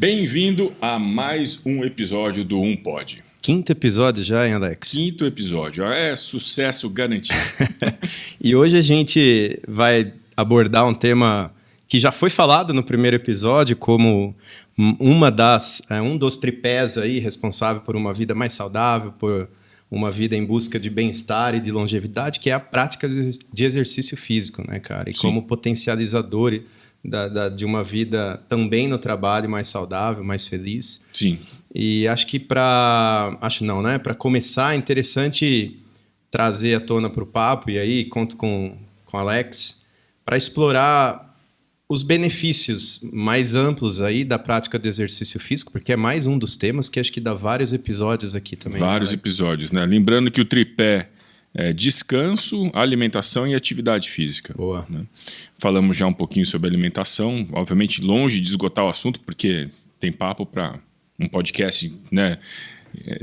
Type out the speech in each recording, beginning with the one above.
Bem-vindo a mais um episódio do Pod. Quinto episódio já, hein, Alex? Quinto episódio. É sucesso garantido. E hoje a gente vai abordar um tema que já foi falado no primeiro episódio como um dos tripés aí responsável por uma vida mais saudável, por uma vida em busca de bem-estar e de longevidade, que é a prática de exercício físico, né, cara? E Sim. como potencializador de uma vida também no trabalho mais saudável, mais feliz. Sim. E acho que para começar é interessante trazer à tona para o papo, e aí conto com o Alex, para explorar os benefícios mais amplos aí da prática do exercício físico, porque é mais um dos temas que acho que dá vários episódios aqui também. Vários episódios, né? Lembrando que o tripé é descanso, alimentação e atividade física. Boa. Né? Falamos já um pouquinho sobre alimentação, obviamente longe de esgotar o assunto, porque tem papo para um podcast, né,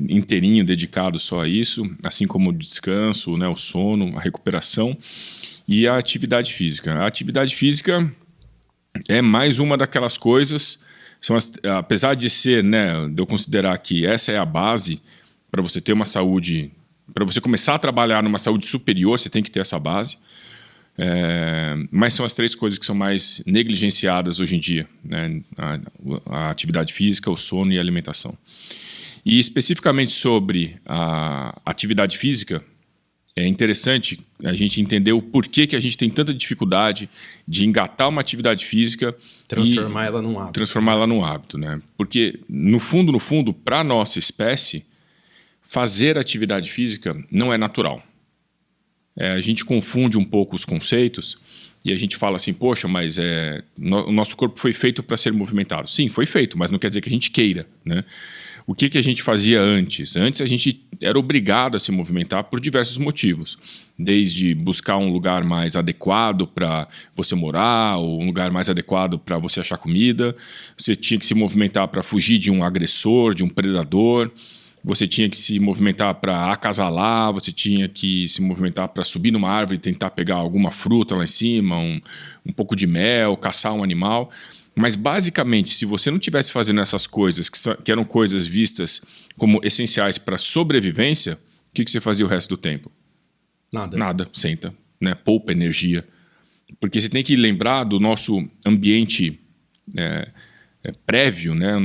inteirinho dedicado só a isso, assim como o descanso, né, o sono, a recuperação e a atividade física. A atividade física é mais uma daquelas coisas, apesar de ser, né, de eu considerar que essa é a base para você ter uma saúde, para você começar a trabalhar numa saúde superior, você tem que ter essa base. Mas são as três coisas que são mais negligenciadas hoje em dia, né? A atividade física, o sono e a alimentação. E especificamente sobre a atividade física, é interessante a gente entender o porquê que a gente tem tanta dificuldade de engatar uma atividade física transformar ela num hábito. Transformar ela num hábito, né? Porque, no fundo, para a nossa espécie, fazer atividade física não é natural. A gente confunde um pouco os conceitos e a gente fala assim, poxa, mas o nosso corpo foi feito para ser movimentado. Sim, foi feito, mas não quer dizer que a gente queira, né? O que a gente fazia antes? Antes a gente era obrigado a se movimentar por diversos motivos. Desde buscar um lugar mais adequado para você morar, ou um lugar mais adequado para você achar comida. Você tinha que se movimentar para fugir de um agressor, de um predador. Você tinha que se movimentar para acasalar, você tinha que se movimentar para subir numa árvore e tentar pegar alguma fruta lá em cima, um pouco de mel, caçar um animal. Mas, basicamente, se você não estivesse fazendo essas coisas, que eram coisas vistas como essenciais para a sobrevivência, o que você fazia o resto do tempo? Nada, senta, né? Poupa energia. Porque você tem que lembrar do nosso ambiente prévio, né? O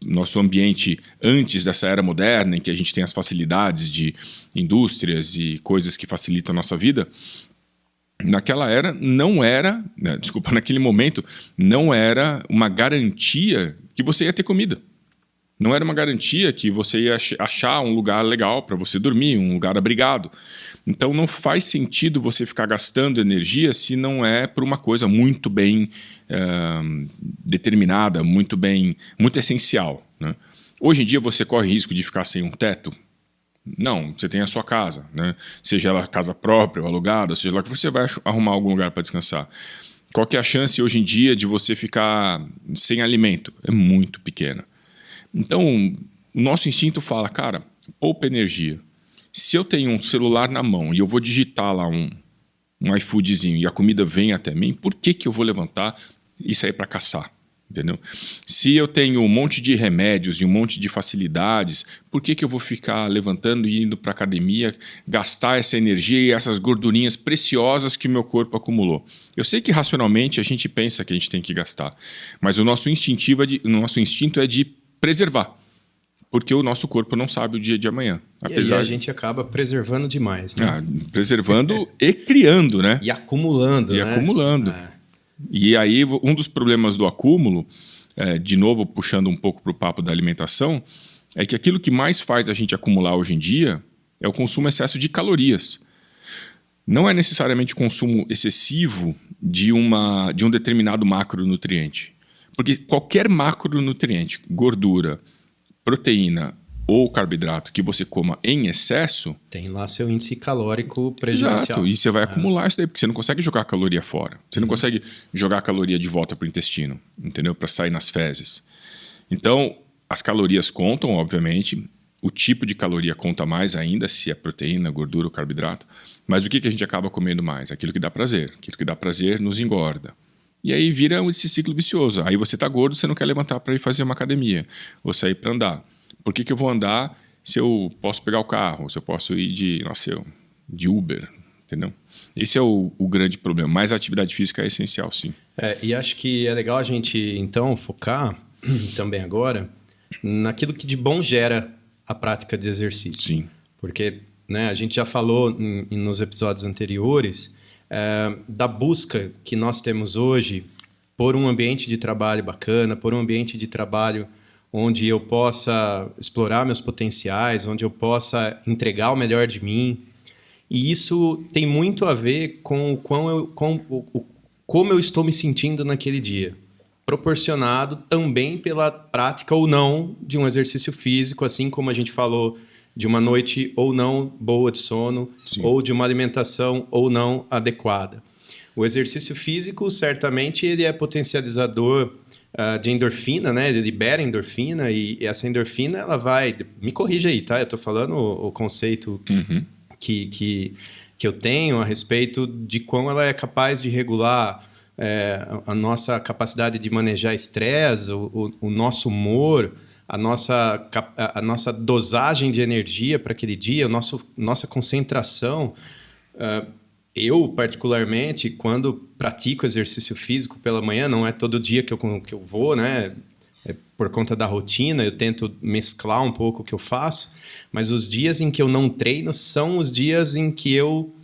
nosso ambiente antes dessa era moderna, em que a gente tem as facilidades de indústrias e coisas que facilitam a nossa vida. Naquela era naquele momento, não era uma garantia que você ia ter comida. Não era uma garantia que você ia achar um lugar legal para você dormir, um lugar abrigado. Então não faz sentido você ficar gastando energia se não é por uma coisa muito bem determinada, muito essencial, né? Hoje em dia você corre risco de ficar sem um teto? Não, você tem a sua casa, né? Seja ela casa própria ou alugada, seja lá que você vai arrumar algum lugar para descansar. Qual que é a chance hoje em dia de você ficar sem alimento? É muito pequena. Então, o nosso instinto fala, cara, poupa energia. Se eu tenho um celular na mão e eu vou digitar lá um iFoodzinho e a comida vem até mim, por que eu vou levantar e sair para caçar? Entendeu? Se eu tenho um monte de remédios e um monte de facilidades, por que eu vou ficar levantando e indo para a academia, gastar essa energia e essas gordurinhas preciosas que o meu corpo acumulou? Eu sei que racionalmente a gente pensa que a gente tem que gastar, mas o nosso instinto é de preservar, porque o nosso corpo não sabe o dia de amanhã. E aí a gente acaba preservando demais, né? Preservando e criando, né? E acumulando, E aí, um dos problemas do acúmulo, de novo puxando um pouco para o papo da alimentação, é que aquilo que mais faz a gente acumular hoje em dia é o consumo excesso de calorias. Não é necessariamente o consumo excessivo de um determinado macronutriente. Porque qualquer macronutriente, gordura, proteína ou carboidrato que você coma em excesso... tem lá seu índice calórico prejudicial. Exato, e você vai acumular isso daí, porque você não consegue jogar a caloria fora. Você não consegue jogar a caloria de volta para o intestino, entendeu? Para sair nas fezes. Então, as calorias contam, obviamente. O tipo de caloria conta mais ainda, se é proteína, gordura ou carboidrato. Mas o que a gente acaba comendo mais? Aquilo que dá prazer. Aquilo que dá prazer nos engorda. E aí vira esse ciclo vicioso. Aí você está gordo, você não quer levantar para ir fazer uma academia ou sair para andar. Por que eu vou andar se eu posso pegar o carro, se eu posso ir de Uber, entendeu? Esse é o grande problema. Mas a atividade física é essencial, sim. E acho que é legal a gente, então, focar também agora naquilo que de bom gera a prática de exercício. Sim. Porque, né, a gente já falou nos episódios anteriores da busca que nós temos hoje por um ambiente de trabalho bacana, por um ambiente de trabalho onde eu possa explorar meus potenciais, onde eu possa entregar o melhor de mim. E isso tem muito a ver com como eu estou me sentindo naquele dia, proporcionado também pela prática ou não de um exercício físico, assim como a gente falou de uma noite ou não boa de sono, sim, ou de uma alimentação ou não adequada. O exercício físico, certamente, ele é potencializador de endorfina, né? Ele libera endorfina e essa endorfina, ela vai... Me corrija aí, tá? Eu estou falando o conceito que eu tenho a respeito de como ela é capaz de regular a nossa capacidade de manejar estresse, o nosso humor, a nossa dosagem de energia para aquele dia, nossa concentração. Eu, particularmente, quando pratico exercício físico pela manhã, não é todo dia que eu vou, né? Por conta da rotina, eu tento mesclar um pouco o que eu faço, mas os dias em que eu não treino são os dias em que eu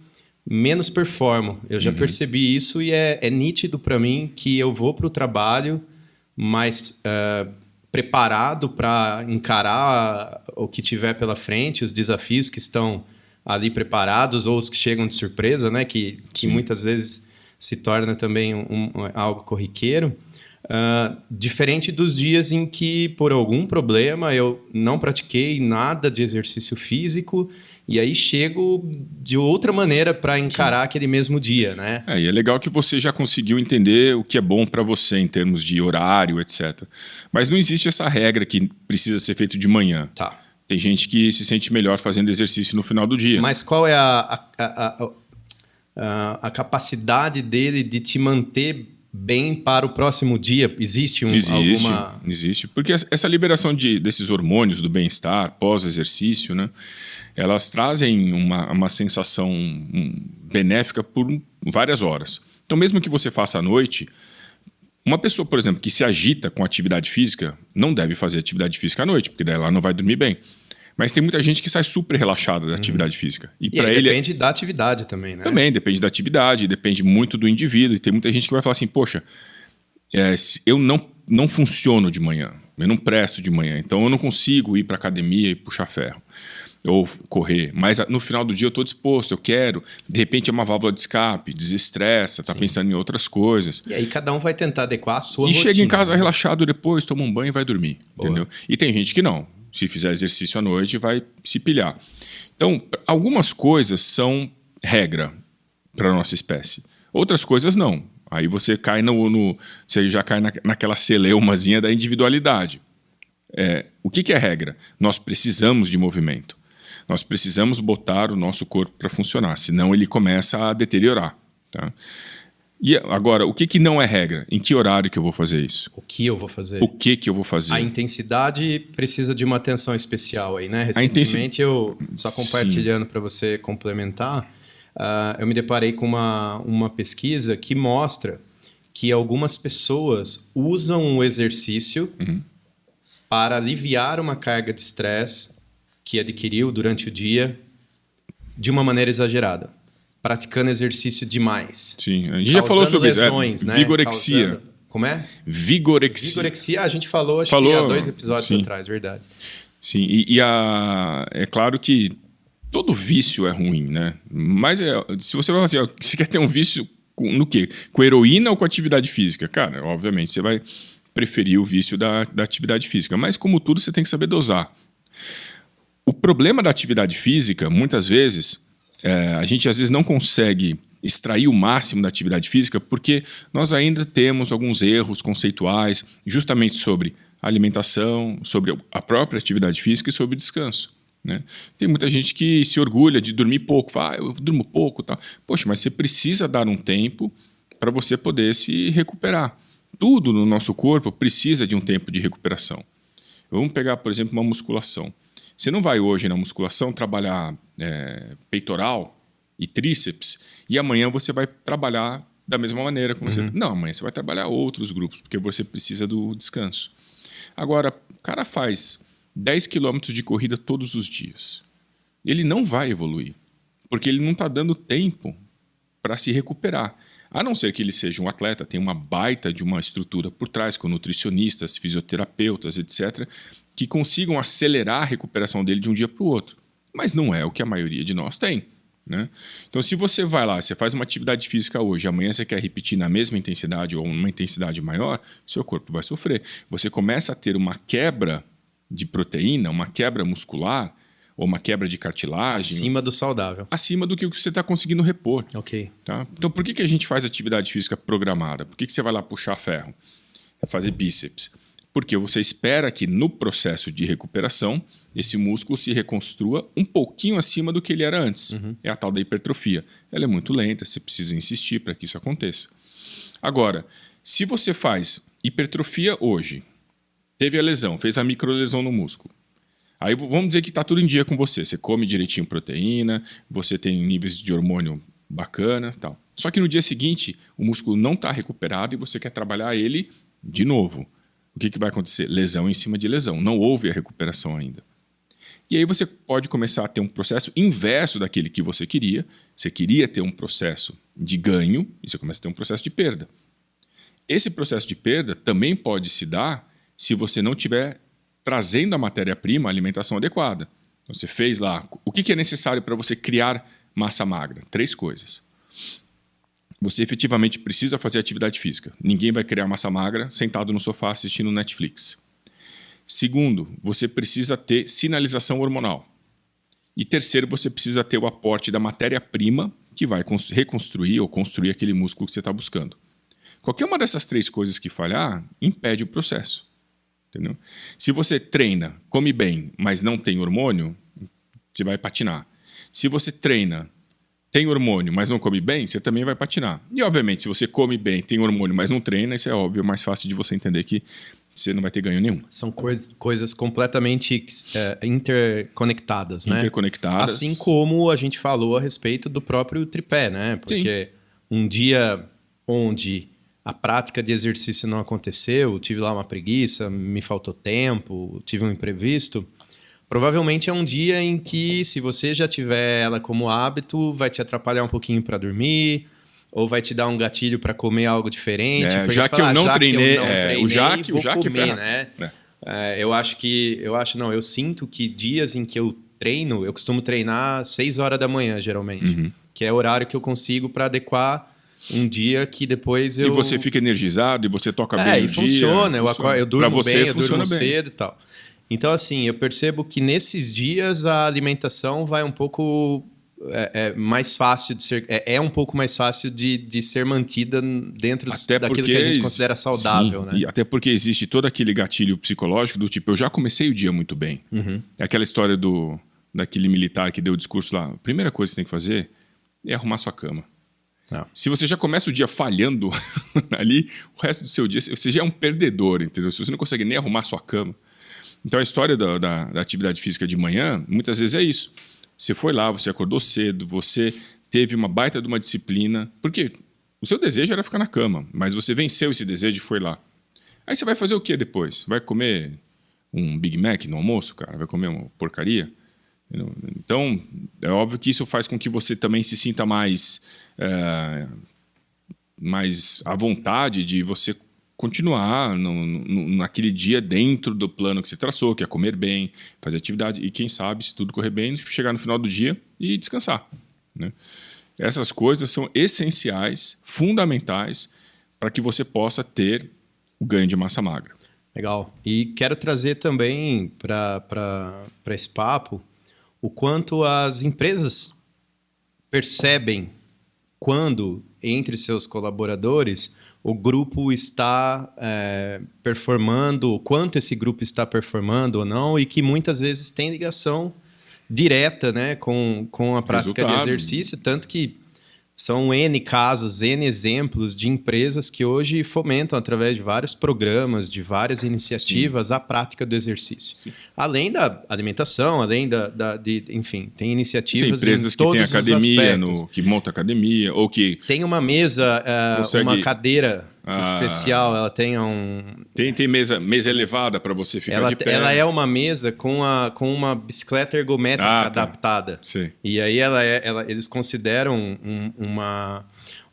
menos performo. Eu já percebi isso e é nítido para mim que eu vou para o trabalho mais preparado para encarar o que tiver pela frente, os desafios que estão ali preparados ou os que chegam de surpresa, né? Que muitas vezes se torna também algo corriqueiro. Diferente dos dias em que, por algum problema, eu não pratiquei nada de exercício físico e aí chego de outra maneira para encarar aquele mesmo dia, né? E é legal que você já conseguiu entender o que é bom para você em termos de horário, etc. Mas não existe essa regra que precisa ser feito de manhã. Tá. Tem gente que se sente melhor fazendo exercício no final do dia. Mas qual é a capacidade dele de te manter bem para o próximo dia? Existe alguma... Existe. Porque essa liberação desses hormônios do bem-estar pós-exercício, né, elas trazem uma sensação benéfica por várias horas. Então, mesmo que você faça à noite, uma pessoa, por exemplo, que se agita com atividade física, não deve fazer atividade física à noite, porque daí ela não vai dormir bem. Mas tem muita gente que sai super relaxada da atividade física. E para ele depende da atividade também, né? Também depende da atividade, depende muito do indivíduo. E tem muita gente que vai falar assim, poxa, eu não funciono de manhã, eu não presto de manhã, então eu não consigo ir para academia e puxar ferro ou correr. Mas no final do dia eu estou disposto, eu quero. De repente é uma válvula de escape, desestressa, está pensando em outras coisas. E aí cada um vai tentar adequar a sua rotina. E chega em casa relaxado depois, toma um banho e vai dormir. Entendeu? E tem gente que não. Se fizer exercício à noite, vai se pilhar. Então, algumas coisas são regra para a nossa espécie. Outras coisas não. Aí você cai você já cai naquela celeumazinha da individualidade. O que é regra? Nós precisamos de movimento. Nós precisamos botar o nosso corpo para funcionar, senão ele começa a deteriorar. Tá? E agora, o que não é regra? Em que horário que eu vou fazer isso? O que eu vou fazer? O que eu vou fazer? A intensidade precisa de uma atenção especial aí, né? Recentemente, eu, só compartilhando para você complementar, eu me deparei com uma pesquisa que mostra que algumas pessoas usam o exercício para aliviar uma carga de estresse que adquiriu durante o dia de uma maneira exagerada. Praticando exercício demais. Sim, a gente já falou sobre lesões, né? Vigorexia. Como é? Vigorexia. Vigorexia, a gente falou, acho que há 2 episódios atrás, verdade. Sim, é claro que todo vício é ruim, né? Mas se você vai fazer, você quer ter um vício no quê? Com heroína ou com atividade física? Cara, obviamente você vai preferir o vício da atividade física. Mas como tudo, você tem que saber dosar. O problema da atividade física, muitas vezes... a gente às vezes não consegue extrair o máximo da atividade física porque nós ainda temos alguns erros conceituais justamente sobre alimentação, sobre a própria atividade física e sobre descanso. Né? Tem muita gente que se orgulha de dormir pouco, fala, eu durmo pouco. Tá. Poxa, mas você precisa dar um tempo para você poder se recuperar. Tudo no nosso corpo precisa de um tempo de recuperação. Vamos pegar, por exemplo, uma musculação. Você não vai hoje na musculação trabalhar peitoral e tríceps e amanhã você vai trabalhar da mesma maneira como você... Não, amanhã você vai trabalhar outros grupos, porque você precisa do descanso. Agora, o cara faz 10 quilômetros de corrida todos os dias. Ele não vai evoluir, porque ele não está dando tempo para se recuperar. A não ser que ele seja um atleta, tem uma baita de uma estrutura por trás, com nutricionistas, fisioterapeutas, etc., que consigam acelerar a recuperação dele de um dia para o outro. Mas não é o que a maioria de nós tem, né? Então, se você vai lá, você faz uma atividade física hoje, amanhã você quer repetir na mesma intensidade ou uma intensidade maior, seu corpo vai sofrer. Você começa a ter uma quebra de proteína, uma quebra muscular, ou uma quebra de cartilagem. Acima do saudável. Acima do que você está conseguindo repor. Ok. Tá? Então, por que a gente faz atividade física programada? Por que você vai lá puxar ferro? Fazer bíceps? Porque você espera que no processo de recuperação, esse músculo se reconstrua um pouquinho acima do que ele era antes. É a tal da hipertrofia. Ela é muito lenta, você precisa insistir para que isso aconteça. Agora, se você faz hipertrofia hoje, teve a lesão, fez a microlesão no músculo, aí vamos dizer que está tudo em dia com você. Você come direitinho proteína, você tem níveis de hormônio bacana, tal. Só que no dia seguinte, o músculo não está recuperado e você quer trabalhar ele de novo. O que vai acontecer? Lesão em cima de lesão. Não houve a recuperação ainda. E aí você pode começar a ter um processo inverso daquele que você queria. Você queria ter um processo de ganho e você começa a ter um processo de perda. Esse processo de perda também pode se dar se você não tiver trazendo a matéria-prima, a alimentação adequada. Então, você fez lá... O que é necessário para você criar massa magra? 3 coisas. Você efetivamente precisa fazer atividade física. Ninguém vai criar massa magra sentado no sofá assistindo Netflix. Segundo, você precisa ter sinalização hormonal. E terceiro, você precisa ter o aporte da matéria-prima que vai reconstruir ou construir aquele músculo que você está buscando. Qualquer uma dessas 3 coisas que falhar, impede o processo. Entendeu? Se você treina, come bem, mas não tem hormônio, você vai patinar. Se você treina, tem hormônio, mas não come bem, você também vai patinar. E, obviamente, se você come bem, tem hormônio, mas não treina, isso é óbvio, é mais fácil de você entender que você não vai ter ganho nenhum. São coisas completamente interconectadas, né? Interconectadas. Assim como a gente falou a respeito do próprio tripé, né? Porque um dia onde a prática de exercício não aconteceu, tive lá uma preguiça, me faltou tempo, tive um imprevisto... Provavelmente é um dia em que, se você já tiver ela como hábito, vai te atrapalhar um pouquinho para dormir, ou vai te dar um gatilho para comer algo diferente. Já que eu não treinei, vou comer, né? Eu sinto que dias em que eu treino, eu costumo treinar 6 horas da manhã, geralmente, que é o horário que eu consigo para adequar um dia que depois eu... E você fica energizado, e você toca bem no dia. Funciona. Eu durmo bem, eu durmo bem. cedo e tal. Então, assim, eu percebo que nesses dias a alimentação vai um pouco mais fácil de ser... É um pouco mais fácil de ser mantida dentro daquilo que a gente considera saudável, né? E até porque existe todo aquele gatilho psicológico do tipo, eu já comecei o dia muito bem. É aquela história daquele militar que deu o discurso lá. A primeira coisa que você tem que fazer é arrumar sua cama. Se você já começa o dia falhando ali, o resto do seu dia, você já é um perdedor, entendeu? Se você não consegue nem arrumar sua cama. Então, a história da atividade física de manhã, muitas vezes é isso. Você foi lá, você acordou cedo, você teve uma baita de uma disciplina, porque o seu desejo era ficar na cama, mas você venceu esse desejo e foi lá. Aí você vai fazer o que depois? Vai comer um Big Mac no almoço, cara? Vai comer uma porcaria? Então, é óbvio que isso faz com que você também se sinta mais à vontade de você continuar naquele dia dentro do plano que você traçou, que é comer bem, fazer atividade, e quem sabe, se tudo correr bem, chegar no final do dia e descansar, né? Essas coisas são essenciais, fundamentais, para que você possa ter o ganho de massa magra. Legal. E quero trazer também para esse papo o quanto as empresas percebem quando, entre seus colaboradores, o grupo está performando, o quanto esse grupo está performando ou não, e que muitas vezes tem ligação direta, né, com a prática de exercício, tanto que São N casos, N exemplos de empresas que hoje fomentam, através de vários programas, de várias iniciativas, a prática do exercício. Sim. Além da alimentação, além enfim, tem iniciativas tem empresas em todos que têm academia, que monta academia, ou que... Tem uma mesa, uma cadeira especial, ela tem Tem mesa elevada para você ficar de pé. Ela é uma mesa com uma bicicleta ergométrica adaptada. Sim. E aí eles consideram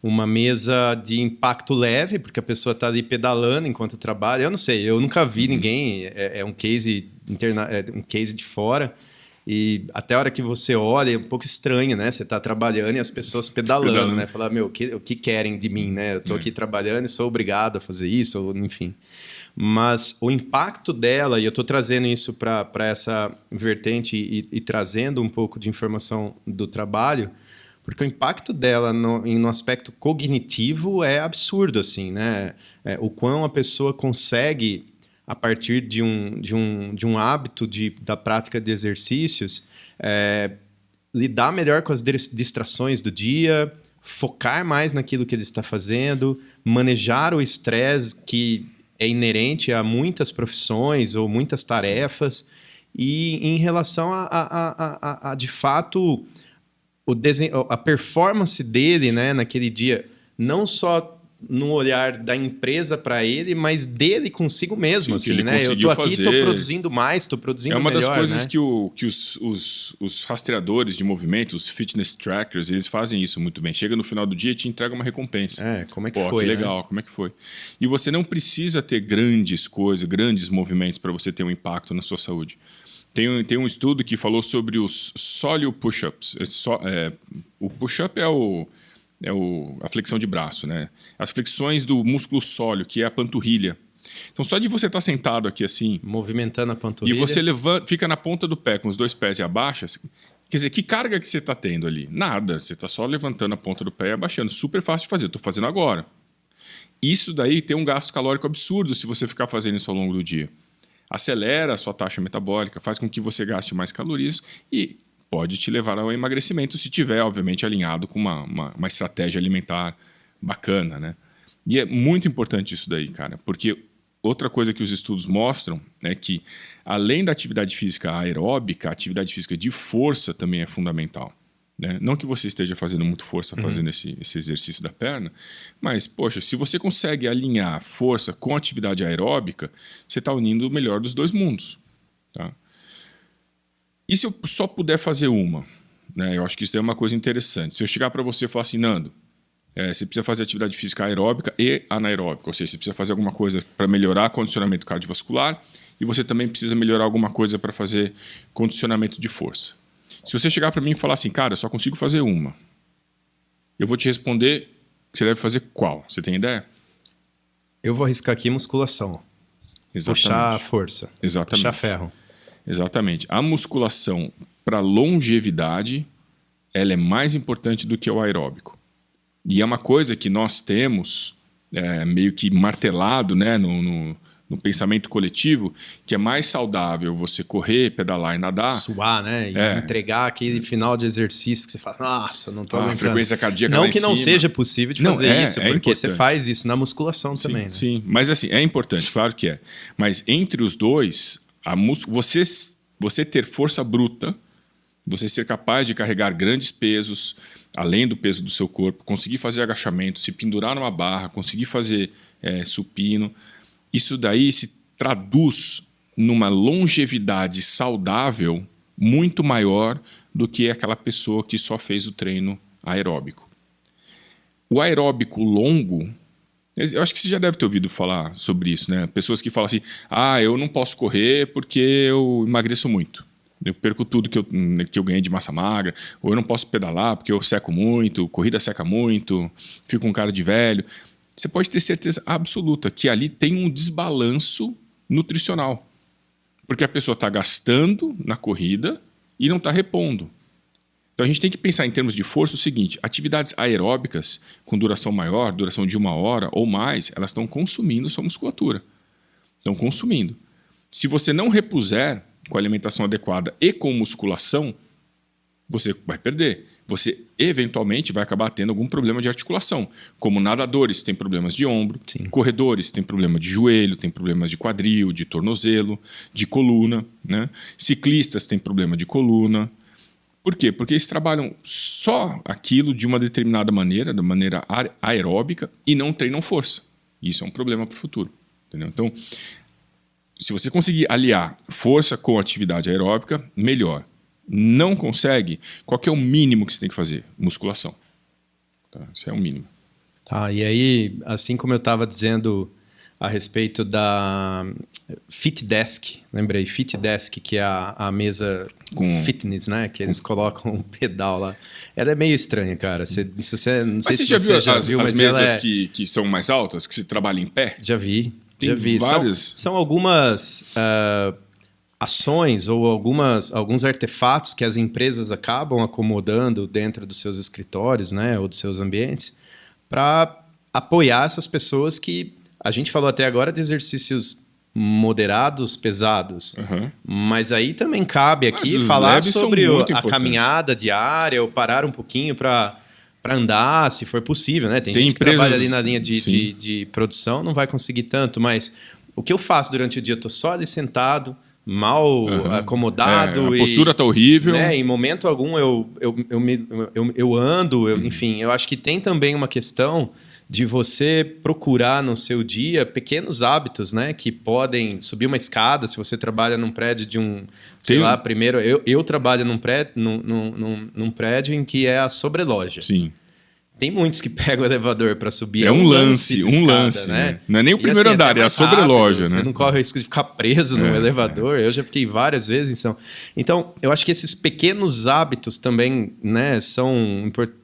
uma mesa de impacto leve, porque a pessoa está ali pedalando enquanto trabalha. Eu não sei, eu nunca vi ninguém, é um case um case de fora. E até a hora que você olha, é um pouco estranho, né? Você está trabalhando e as pessoas pedalando, né? Falar, o que querem de mim, né? Eu estou aqui trabalhando e sou obrigado a fazer isso, ou, enfim. Mas o impacto dela, e eu estou trazendo isso para essa vertente e trazendo um pouco de informação do trabalho, porque o impacto dela no aspecto cognitivo é absurdo, assim, né? O quão a pessoa consegue, a partir de um hábito da prática de exercícios, lidar melhor com as distrações do dia, focar mais naquilo que ele está fazendo, manejar o estresse que é inerente a muitas profissões ou muitas tarefas, e em relação a de fato, a performance dele, né, naquele dia, não só no olhar da empresa para ele, mas dele consigo mesmo. Sim, assim, né? Eu estou aqui, estou produzindo mais, estou produzindo melhor. É uma melhor, das coisas, né? que os rastreadores de movimento, os fitness trackers, eles fazem isso muito bem. Chega no final do dia e te entrega uma recompensa. Como é que foi? Que legal, né? Como é que foi? E você não precisa ter grandes coisas, grandes movimentos para você ter um impacto na sua saúde. Tem um estudo que falou sobre os sóleo push-ups. O push-up a flexão de braço, né? As flexões do músculo sóleo, que é a panturrilha. Então, só de você estar sentado aqui assim... movimentando a panturrilha. E você fica na ponta do pé com os dois pés e abaixa. Quer dizer, que carga que você está tendo ali? Nada. Você está só levantando a ponta do pé e abaixando. Super fácil de fazer. Estou fazendo agora. Isso daí tem um gasto calórico absurdo se você ficar fazendo isso ao longo do dia. Acelera a sua taxa metabólica, faz com que você gaste mais calorias e pode te levar ao emagrecimento se tiver, obviamente, alinhado com uma estratégia alimentar bacana, né? E é muito importante isso daí, cara, porque outra coisa que os estudos mostram é que, além da atividade física aeróbica, a atividade física de força também é fundamental. Né? Não que você esteja fazendo muito força fazendo esse exercício da perna, mas, poxa, se você consegue alinhar força com atividade aeróbica, você está unindo o melhor dos dois mundos. Tá? E se eu só puder fazer uma? Né? Eu acho que isso é uma coisa interessante. Se eu chegar para você e falar assim, Nando, você precisa fazer atividade física aeróbica e anaeróbica, ou seja, você precisa fazer alguma coisa para melhorar condicionamento cardiovascular e você também precisa melhorar alguma coisa para fazer condicionamento de força. Se você chegar para mim e falar assim, cara, eu só consigo fazer uma, eu vou te responder que você deve fazer qual? Você tem ideia? Eu vou arriscar aqui musculação. Exatamente. Puxar força. Exatamente. Puxar ferro. Exatamente. A musculação para longevidade, ela é mais importante do que o aeróbico. E é uma coisa que nós temos meio que martelado, né, no pensamento coletivo, que é mais saudável você correr, pedalar e nadar. Suar, né? E entregar aquele final de exercício que você fala, nossa, não tô aguentando. A frequência cardíaca não lá em que não cima. seja possível de fazer isso, porque importante. você faz isso na musculação também. Né? Sim, mas assim, é importante, claro que é. Mas entre os dois, você ter força bruta, você ser capaz de carregar grandes pesos, além do peso do seu corpo, conseguir fazer agachamento, se pendurar numa barra, conseguir fazer supino, isso daí se traduz numa longevidade saudável muito maior do que aquela pessoa que só fez o treino aeróbico. O aeróbico longo, eu acho que você já deve ter ouvido falar sobre isso, né? Pessoas que falam assim, eu não posso correr porque eu emagreço muito. Eu perco tudo que eu ganhei de massa magra, ou eu não posso pedalar porque eu seco muito, corrida seca muito, fico com cara de velho. Você pode ter certeza absoluta que ali tem um desbalanço nutricional. Porque a pessoa está gastando na corrida e não está repondo. Então a gente tem que pensar em termos de força o seguinte, atividades aeróbicas com duração maior, duração de 1 hora ou mais, elas estão consumindo sua musculatura. Estão consumindo. Se você não repuser com alimentação adequada e com musculação, você vai perder. Você, eventualmente, vai acabar tendo algum problema de articulação. Como nadadores têm problemas de ombro, Sim. corredores têm problema de joelho, têm problemas de quadril, de tornozelo, de coluna, né? Ciclistas têm problema de coluna. Por quê? Porque eles trabalham só aquilo de uma determinada maneira, da maneira aeróbica, e não treinam força. Isso é um problema para o futuro. Entendeu? Então, se você conseguir aliar força com atividade aeróbica, melhor. Não consegue, qual que é o mínimo que você tem que fazer? Musculação. Tá? Isso é o mínimo. Tá, e aí, assim como eu estava dizendo a respeito da FitDesk, lembrei, FitDesk, que é a mesa fitness, né? Que eles colocam um pedal lá. Ela é meio estranha, cara. Não sei se você já viu mas as mesas ela que são mais altas, que se trabalha em pé? Já vi. Tem várias. São algumas ações ou alguns artefatos que as empresas acabam acomodando dentro dos seus escritórios, né? Ou dos seus ambientes, para apoiar essas pessoas que a gente falou até agora de exercícios moderados, pesados. Uhum. Mas aí também cabe aqui falar sobre a caminhada diária, ou parar um pouquinho para andar, se for possível, né? Tem gente que trabalha ali na linha de produção, não vai conseguir tanto, mas o que eu faço durante o dia? Eu tô só ali sentado, mal acomodado. A postura tá horrível. Né, em momento algum eu ando, enfim, eu acho que tem também uma questão de você procurar no seu dia pequenos hábitos, né? Que podem subir uma escada, se você trabalha num prédio de sei lá, primeiro... Eu trabalho num prédio em que é a sobreloja. Sim. Tem muitos que pegam o elevador para subir. É um lance, né? Não é nem o primeiro andar, é a sobreloja, né? Você não corre o risco de ficar preso no elevador. Eu já fiquei várias vezes. Então, eu acho que esses pequenos hábitos também, né,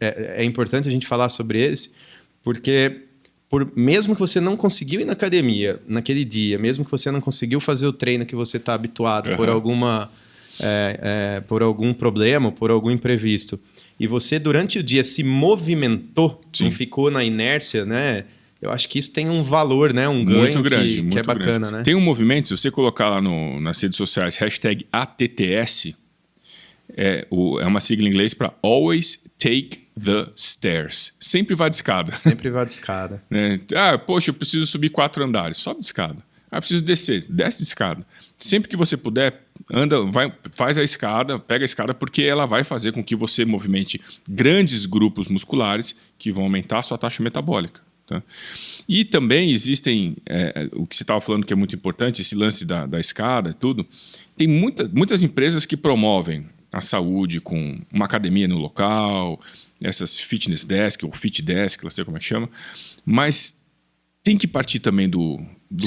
é importante a gente falar sobre eles, porque mesmo que você não conseguiu ir na academia naquele dia, mesmo que você não conseguiu fazer o treino que você está habituado por algum problema, por algum imprevisto, e você durante o dia se movimentou, não ficou na inércia, né? Eu acho que isso tem um valor, né? Um ganho muito grande, que é bacana, né? Tem um movimento, se você colocar lá nas redes sociais, #ATTS, é uma sigla em inglês para Always Take the Stairs. Sempre vá de escada. Sempre vá de escada. Poxa, eu preciso subir 4 andares. Sobe de escada. Eu preciso descer. Desce de escada. Sempre que você puder, faz a escada, pega a escada, porque ela vai fazer com que você movimente grandes grupos musculares que vão aumentar a sua taxa metabólica. Tá? E também existem, o que você estava falando que é muito importante, esse lance da escada e tudo. Tem muitas empresas que promovem a saúde com uma academia no local, essas fitness desk ou fit desk, não sei como é que chama, mas tem que partir também do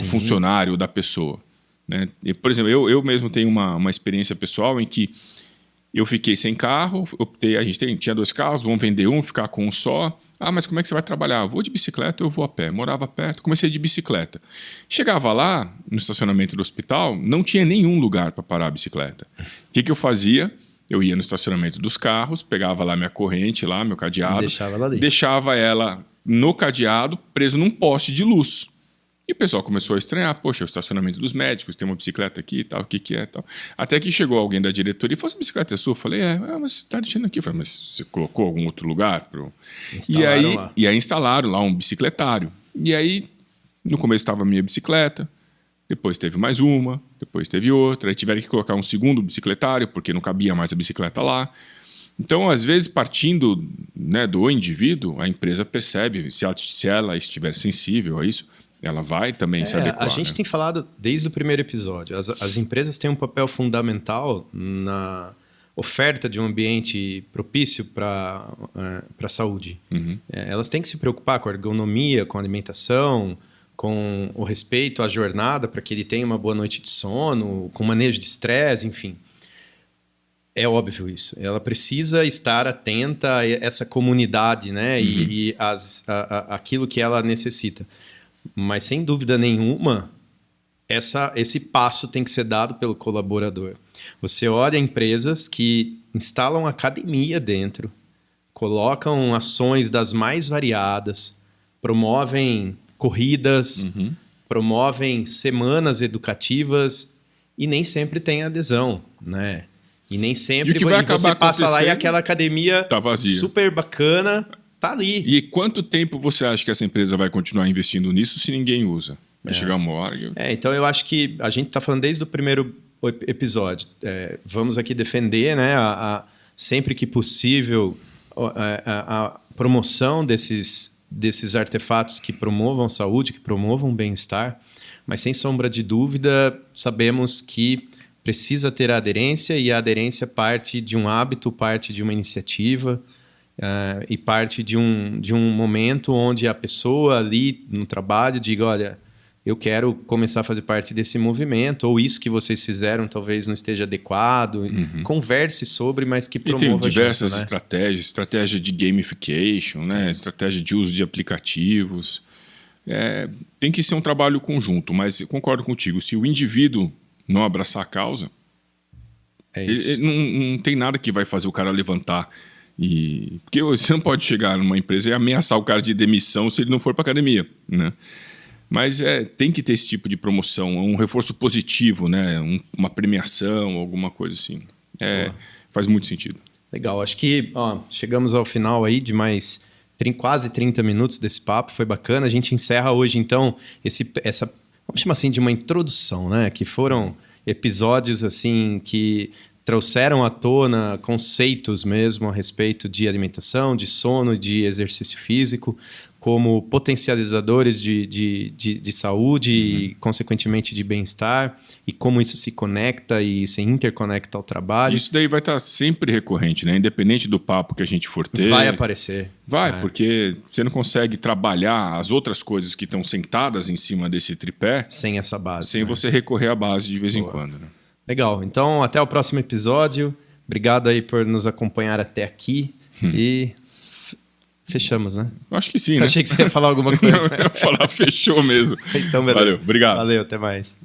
funcionário, da pessoa. Né? Por exemplo, eu mesmo tenho uma experiência pessoal em que eu fiquei sem carro, a gente tinha 2 carros, vamos vender um, ficar com um só. Mas como é que você vai trabalhar? Eu vou de bicicleta, eu vou a pé. Morava perto, comecei de bicicleta. Chegava lá, no estacionamento do hospital, não tinha nenhum lugar para parar a bicicleta. O que eu fazia? Eu ia no estacionamento dos carros, pegava lá minha corrente, meu cadeado, deixava ela no cadeado, preso num poste de luz. E o pessoal começou a estranhar, poxa, o estacionamento dos médicos, tem uma bicicleta aqui e tal, o que é tal. Até que chegou alguém da diretoria e falou, essa bicicleta é sua? Eu falei, mas você está deixando aqui. Eu falei, mas você colocou algum outro lugar? E aí instalaram lá um bicicletário. E aí, no começo estava a minha bicicleta, depois teve mais uma, depois teve outra, aí tiveram que colocar um segundo bicicletário, porque não cabia mais a bicicleta lá. Então, às vezes, partindo, né, do indivíduo, a empresa percebe, se ela estiver sensível a isso, ela vai também se adequar. A gente tem falado desde o primeiro episódio, as empresas têm um papel fundamental na oferta de um ambiente propício para a saúde. Uhum. Elas têm que se preocupar com a ergonomia, com a alimentação, com o respeito à jornada para que ele tenha uma boa noite de sono, com manejo de estresse, enfim. É óbvio isso. Ela precisa estar atenta a essa comunidade, né? Uhum. E aquilo que ela necessita. Mas, sem dúvida nenhuma, esse passo tem que ser dado pelo colaborador. Você olha empresas que instalam academia dentro, colocam ações das mais variadas, promovem corridas, uhum. promovem semanas educativas e nem sempre tem adesão, né? E nem E sempre o que vai você acabar passa lá e acontecendo aquela academia tá vazia. super bacana tá ali. E quanto tempo você acha que essa empresa vai continuar investindo nisso se ninguém usa? Vai chegar uma hora... Então eu acho que a gente está falando desde o primeiro episódio. Vamos aqui defender, né, sempre que possível, a promoção desses artefatos que promovam saúde, que promovam bem-estar, mas sem sombra de dúvida, sabemos que precisa ter a aderência, e a aderência parte de um hábito, parte de uma iniciativa, e parte de um momento onde a pessoa ali no trabalho diga, olha, eu quero começar a fazer parte desse movimento, ou isso que vocês fizeram talvez não esteja adequado. Converse sobre, mas que promova. E tem diversas junto, né? estratégias, estratégia de gamification, né? Estratégia de uso de aplicativos. Tem que ser um trabalho conjunto, mas eu concordo contigo, se o indivíduo não abraçar a causa, ele não tem nada que vai fazer o cara levantar. Porque você não pode chegar numa empresa e ameaçar o cara de demissão se ele não for para academia, né? Mas tem que ter esse tipo de promoção, um reforço positivo, né? Uma premiação, alguma coisa assim. Faz muito sentido. Legal, acho que chegamos ao final aí de mais quase 30 minutos desse papo, foi bacana. A gente encerra hoje, então, essa, vamos chamar assim, de uma introdução, né? Que foram episódios assim que trouxeram à tona conceitos mesmo a respeito de alimentação, de sono, de exercício físico, como potencializadores de saúde e, consequentemente, de bem-estar, e como isso se conecta e se interconecta ao trabalho. Isso daí vai estar sempre recorrente, né? Independente do papo que a gente for ter. Vai aparecer. Porque você não consegue trabalhar as outras coisas que estão sentadas em cima desse tripé sem essa base. Sem você recorrer à base de vez em quando. Né? Legal. Então, até o próximo episódio. Obrigado aí por nos acompanhar até aqui. E fechamos, né? Acho que sim, né? Achei que você ia falar alguma coisa. Não, eu ia falar, fechou mesmo. Então, beleza. Valeu, obrigado. Valeu, até mais.